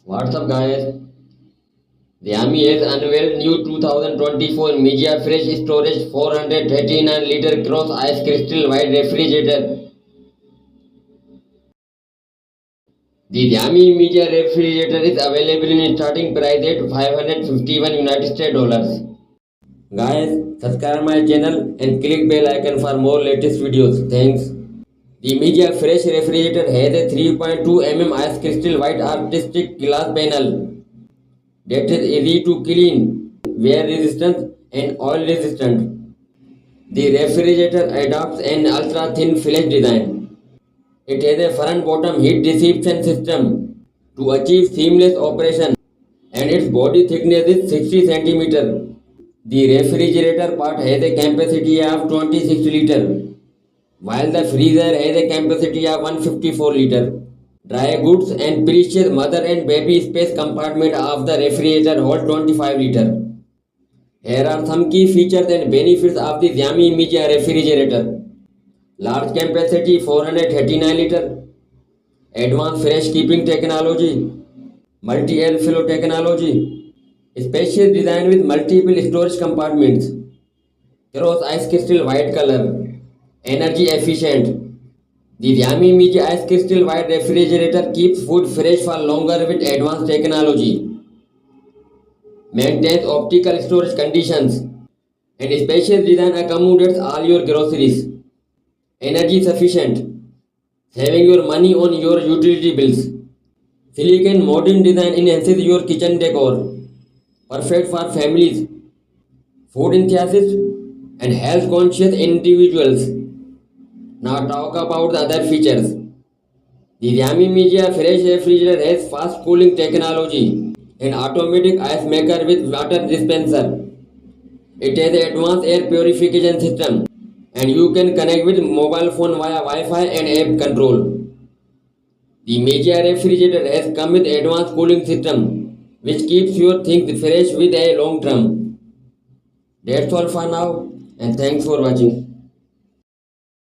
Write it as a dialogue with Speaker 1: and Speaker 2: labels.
Speaker 1: What's up, guys? Xiaomi has unveiled new 2024 MIJIA Fresh Storage 439-liter cross ice crystal white refrigerator. The Xiaomi MIJIA refrigerator is available in starting price at 551 United States dollars. Guys, subscribe my channel and click bell icon for more latest videos. Thanks. The MIJIA Fresh refrigerator has a 3.2 ice crystal white artistic glass panel that is easy to clean, wear resistant and oil resistant. The refrigerator adopts an ultra thin flash design. It has a front bottom heat dissipation system to achieve seamless operation and its body thickness is 60 cm. The refrigerator part has a capacity of 26 liter while the freezer has a capacity of 154 liter. Dry goods and precious mother and baby space compartment of the refrigerator hold 25 liter. Here are some key features and benefits of the Xiaomi MIJIA refrigerator. Large capacity 439 liter. Advanced fresh keeping technology. Multi-air flow technology. Spacious design with multiple storage compartments. Cross ice crystal white color. Energy efficient. The Xiaomi MIJIA Ice Crystal White refrigerator keeps food fresh for longer with advanced technology. Maintains optical storage conditions and spacious design accommodates all your groceries. Energy sufficient, saving your money on your utility bills. Sleek and modern design enhances your kitchen decor. Perfect for families, food enthusiasts, and health conscious individuals. Now talk about the other features. The Xiaomi MIJIA Fresh refrigerator has fast cooling technology and automatic ice maker with water dispenser. It has an advanced air purification system and you can connect with mobile phone via Wi-Fi and app control. The MIJIA refrigerator has come with advanced cooling system which keeps your things fresh with a long term. That's all for now and thanks for watching.